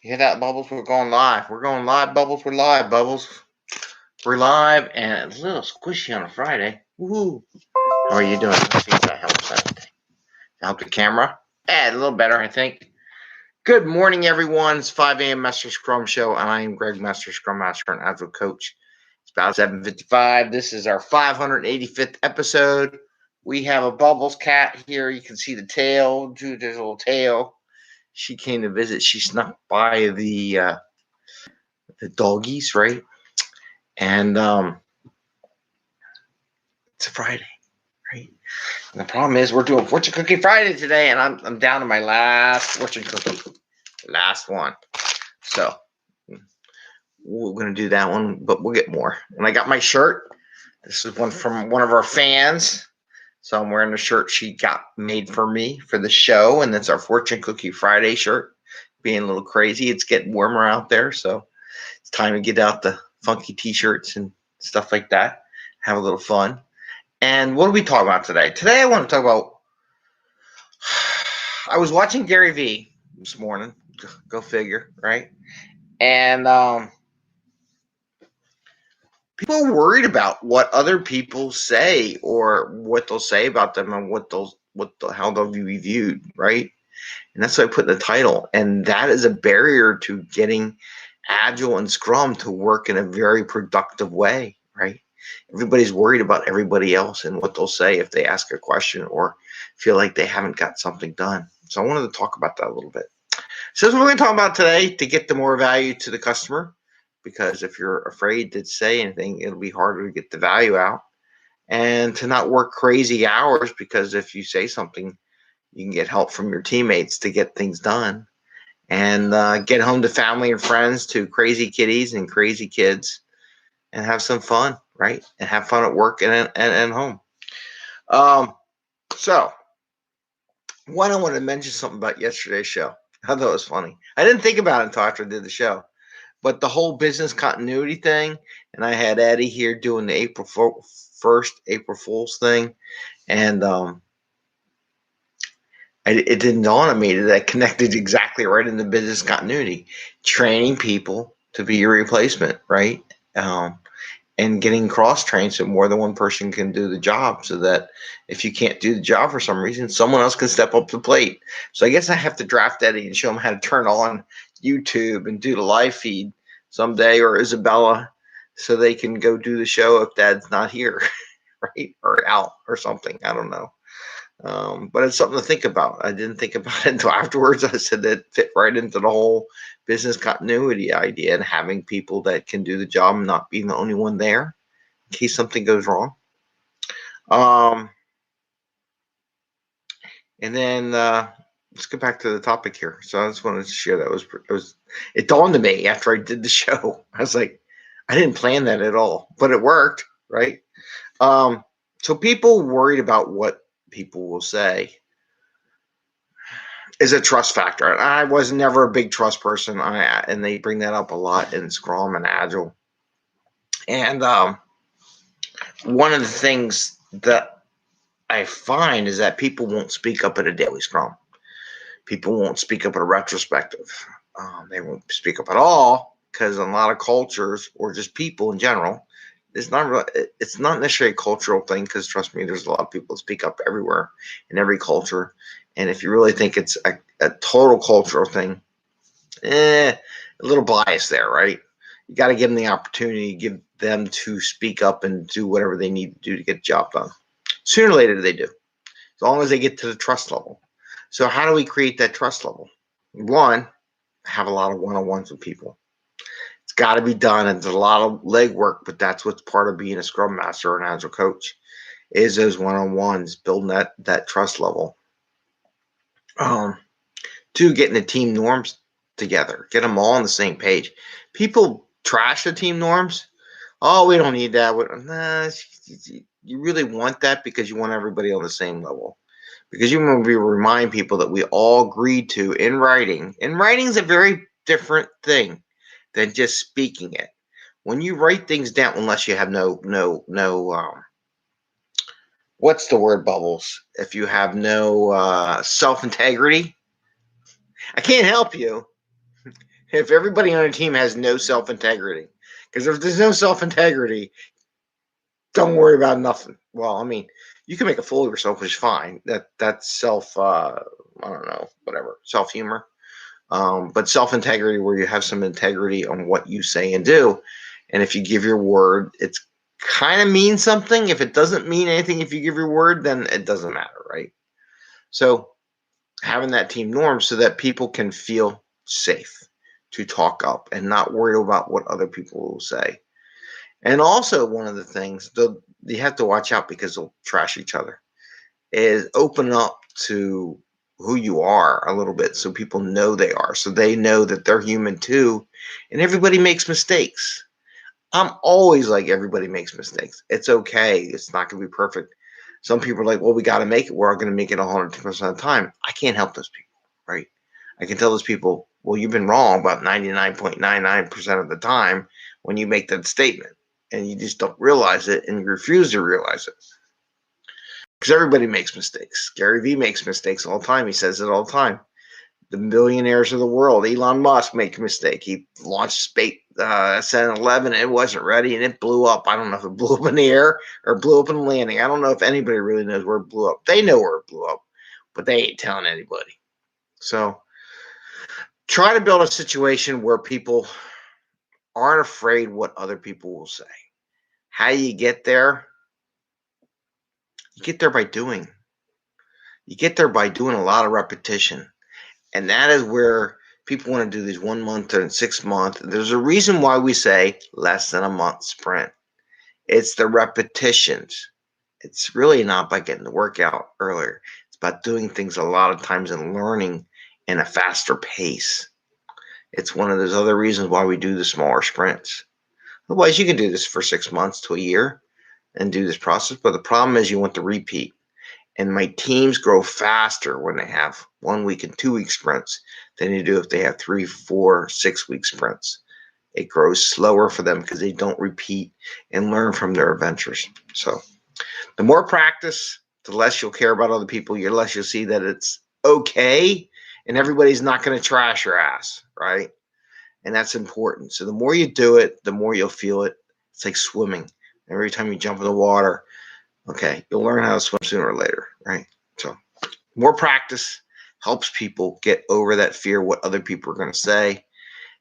You hear that, Bubbles? We're going live. We're going live, Bubbles. We're live, Bubbles. We're live, and it's a little squishy on a Friday. Woohoo! How are you doing? Let's see if that helps. Help the camera? A little better, I think. Good morning, everyone. It's 5 a.m. Mester Scrum Show, and I am Greg, Mester Scrum Master and Agile Coach. It's about 7:55. This is our 585th episode. We have a Bubbles cat here. You can see the tail. There's a little tail. She came to visit. She snuck by the doggies, right? And it's a Friday, right? And the problem is we're doing Fortune Cookie Friday today, and I'm down to my last fortune cookie, last one. So we're gonna do that one, but we'll get more. And I got my shirt. This is one from one of our fans. So I'm wearing the shirt she got made for me for the show, and that's our Fortune Cookie Friday shirt. Being a little crazy, it's getting warmer out there, so it's time to get out the funky t-shirts and stuff like that. Have a little fun. And what are we talking about today? Today I want to talk about, I was watching Gary Vee this morning. Go figure, right? And people are worried about what other people say or what they'll say about them and how they'll be reviewed, right? And that's what I put in the title. And that is a barrier to getting Agile and Scrum to work in a very productive way, right? Everybody's worried about everybody else and what they'll say if they ask a question or feel like they haven't got something done. So I wanted to talk about that a little bit. So that's what we're going to talk about today, to get the more value to the customer. Because if you're afraid to say anything, it'll be harder to get the value out. And to not work crazy hours, because if you say something, you can get help from your teammates to get things done. And get home to family and friends, to crazy kitties and crazy kids, and have some fun, right? And have fun at work and home. So, one, I want to mention something about yesterday's show. I thought it was funny. I didn't think about it until after I did the show. But the whole business continuity thing, and I had Eddie here doing the April 1st, April Fool's thing, and it didn't dawn on me that I connected exactly right in the business continuity. Training people to be your replacement, right? And getting cross-trained so more than one person can do the job, so that if you can't do the job for some reason, someone else can step up to the plate. So I guess I have to draft Eddie and show him how to turn on YouTube and do the live feed someday, or Isabella, so they can go do the show if Dad's not here, right? Or out or something. I don't know. But it's something to think about. I didn't think about it until afterwards. I said that fit right into the whole business continuity idea, and having people that can do the job and not being the only one there in case something goes wrong. And then let's get back to the topic here. So I just wanted to share that. It dawned on me after I did the show. I was like, I didn't plan that at all, but it worked, right? So people worried about what people will say is a trust factor. And I was never a big trust person, and they bring that up a lot in Scrum and Agile. And one of the things that I find is that people won't speak up at a daily Scrum. People won't speak up at a retrospective. They won't speak up at all, because in a lot of cultures, or just people in general, it's not necessarily a cultural thing, because trust me, there's a lot of people that speak up everywhere in every culture. And if you really think it's a total cultural thing, a little bias there, right? You got to give them the opportunity, give them to speak up and do whatever they need to do to get the job done. Sooner or later they do, as long as they get to the trust level. So how do we create that trust level? One, have a lot of one-on-ones with people. It's got to be done. It's a lot of legwork, but that's what's part of being a Scrum Master or an Agile coach, is those one-on-ones, building that trust level. Two, getting the team norms together. Get them all on the same page. People trash the team norms. Oh, we don't need that. You really want that because you want everybody on the same level. Because you want to remind people that we all agreed to in writing. And writing is a very different thing than just speaking it. When you write things down, unless you have no what's the word, Bubbles? If you have no self-integrity, I can't help you. If everybody on a team has no self-integrity, because if there's no self-integrity, don't worry about nothing. Well, I mean, you can make a fool of yourself, which is fine. That's self, I don't know, whatever, self-humor. But self-integrity, where you have some integrity on what you say and do, and if you give your word, it's kind of means something. If it doesn't mean anything, if you give your word, then it doesn't matter, right? So having that team norm so that people can feel safe to talk up and not worried about what other people will say. And also, one of the things you have to watch out because they'll trash each other is open up to who you are a little bit so people know they are, so they know that they're human too, and everybody makes mistakes. I'm always like, everybody makes mistakes. It's okay. It's not going to be perfect. Some people are like, well, we got to make it. We're going to make it 100% of the time. I can't help those people, right? I can tell those people, well, you've been wrong about 99.99% of the time when you make that statement, and you just don't realize it, and you refuse to realize it. Because everybody makes mistakes. Gary Vee makes mistakes all the time. He says it all the time. The millionaires of the world, Elon Musk, make a mistake. He launched Space SN11, and it wasn't ready, and it blew up. I don't know if it blew up in the air or blew up in the landing. I don't know if anybody really knows where it blew up. They know where it blew up, but they ain't telling anybody. So try to build a situation where people aren't afraid what other people will say. How you get there? You get there by doing. You get there by doing a lot of repetition. And that is where people want to do these 1 month and 6 month. There's a reason why we say less than a month sprint. It's the repetitions. It's really not by getting the workout earlier. It's about doing things a lot of times and learning in a faster pace. It's one of those other reasons why we do the smaller sprints. Otherwise, you can do this for 6 months to a year and do this process. But the problem is you want to repeat. And my teams grow faster when they have 1 week and 2 week sprints than they do if they have 3, 4, 6 week sprints. It grows slower for them because they don't repeat and learn from their adventures. So the more practice, the less you'll care about other people, the less you'll see that it's okay and everybody's not going to trash your ass, right? And that's important. So the more you do it, the more you'll feel it. It's like swimming. Every time you jump in the water, okay, you'll learn how to swim sooner or later, right? So more practice helps people get over that fear of what other people are going to say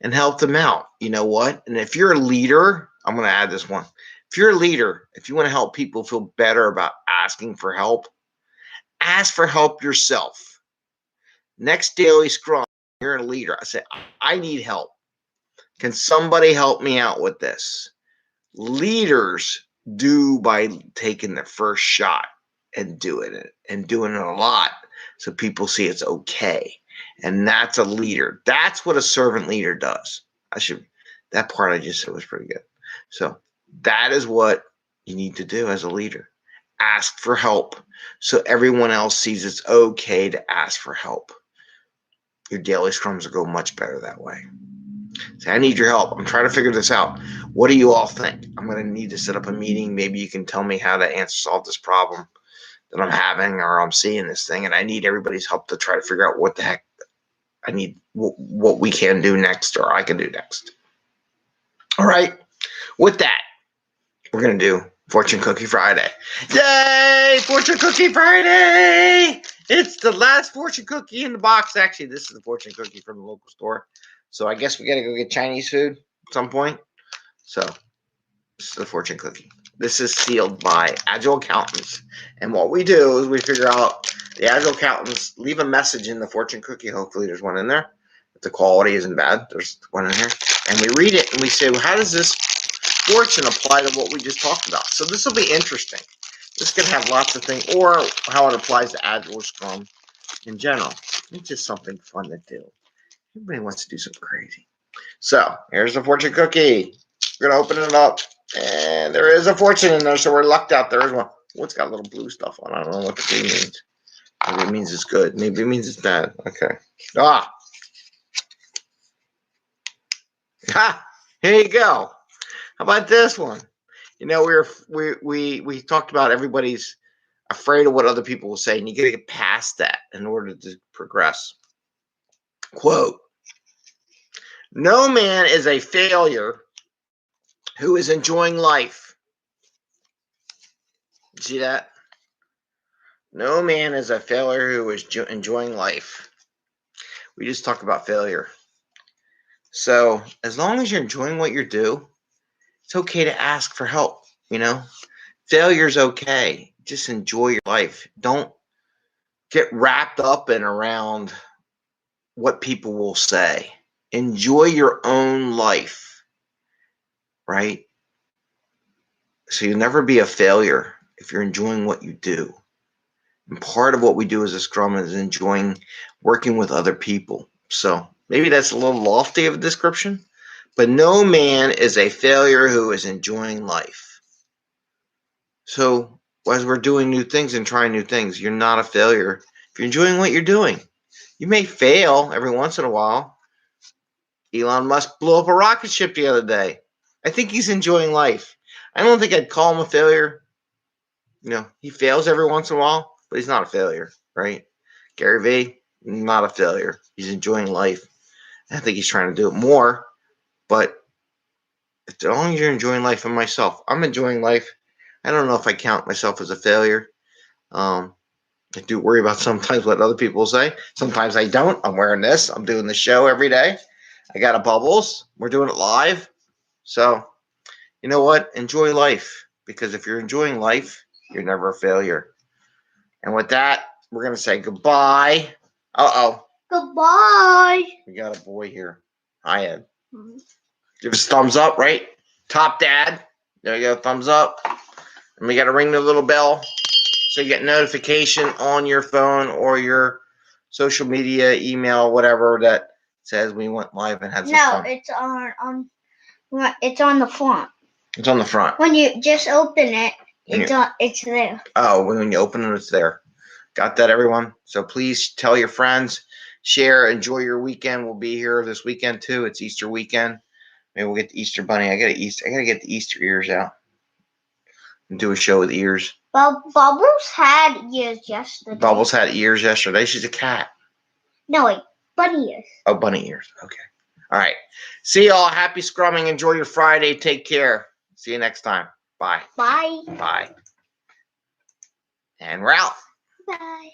and help them out. You know what? And if you're a leader, I'm going to add this one. If you're a leader, if you want to help people feel better about asking for help, ask for help yourself. Next daily scrum, you're a leader. I say, I need help. Can somebody help me out with this? Leaders do by taking their first shot and doing it a lot so people see it's okay. And that's a leader. That's what a servant leader does. That part I just said was pretty good. So that is what you need to do as a leader. Ask for help so everyone else sees it's okay to ask for help. Your daily scrums will go much better that way. Say, I need your help. I'm trying to figure this out. What do you all think? I'm going to need to set up a meeting. Maybe you can tell me how to solve this problem that I'm having, or I'm seeing this thing, and I need everybody's help to try to figure out what the heck I need, what we can do next, or I can do next. All right. With that, we're going to do Fortune Cookie Friday. Yay! Fortune Cookie Friday! It's the last fortune cookie in the box. Actually, this is the fortune cookie from the local store. So I guess we got to go get Chinese food at some point. So this is the fortune cookie. This is sealed by Agile Accountants. And what we do is we figure out the Agile Accountants leave a message in the fortune cookie. Hopefully there's one in there. If the quality isn't bad, there's one in here. And we read it and we say, well, how does this fortune apply to what we just talked about? So this will be interesting. This can have lots of things, or how it applies to Agile or Scrum in general. It's just something fun to do. Everybody wants to do something crazy. So here's the fortune cookie. We're going to open it up. And there is a fortune in there, so we're lucked out. There is one. Oh, it's got a little blue stuff on. I don't know what the blue means. Maybe it means it's good. Maybe it means it's bad. Okay. Ha! Here you go. How about this one? You know, we talked about everybody's afraid of what other people will say, and you got to get past that in order to progress. Quote: No man is a failure who is enjoying life. See that? No man is a failure who is enjoying life. We just talked about failure. So as long as you're enjoying what you do, it's okay to ask for help. Failure's okay. Just enjoy your life. Don't get wrapped up and around what people will say. Enjoy your own life, right? So you'll never be a failure if you're enjoying what you do. And part of what we do as a Scrum is enjoying working with other people. So maybe that's a little lofty of a description, but no man is a failure who is enjoying life. So as we're doing new things and trying new things, you're not a failure if you're enjoying what you're doing. You may fail every once in a while. Elon Musk blew up a rocket ship the other day. I think he's enjoying life. I don't think I'd call him a failure. He fails every once in a while, but he's not a failure, right? Gary Vee, not a failure. He's enjoying life. I think he's trying to do it more, but as long as you're enjoying life, and myself, I'm enjoying life. I don't know if I count myself as a failure. I do worry about sometimes what other people say. Sometimes I don't. I'm wearing this. I'm doing the show every day. I got a bubbles. We're doing it live. So, you know what? Enjoy life. Because if you're enjoying life, you're never a failure. And with that, we're going to say goodbye. Uh-oh. Goodbye. We got a boy here. Hi, Ed. Give us a thumbs up, right? Top Dad. There you go. Thumbs up. And we got to ring the little bell so you get notification on your phone or your social media, email, whatever that says we went live and had some fun. No, it's on the front. It's on the front. When you just open it, it's there. Oh, when you open it, it's there. Got that, everyone? So please tell your friends, share, enjoy your weekend. We'll be here this weekend too. It's Easter weekend. Maybe we'll get the Easter bunny. I gotta get the Easter ears out and do a show with ears. Well, Bubbles had ears yesterday. Bubbles had ears yesterday. She's a cat. No, wait, bunny ears. Oh, bunny ears. Okay. All right. See y'all. Happy scrumming. Enjoy your Friday. Take care. See you next time. Bye. Bye. Bye. And we're out. Bye.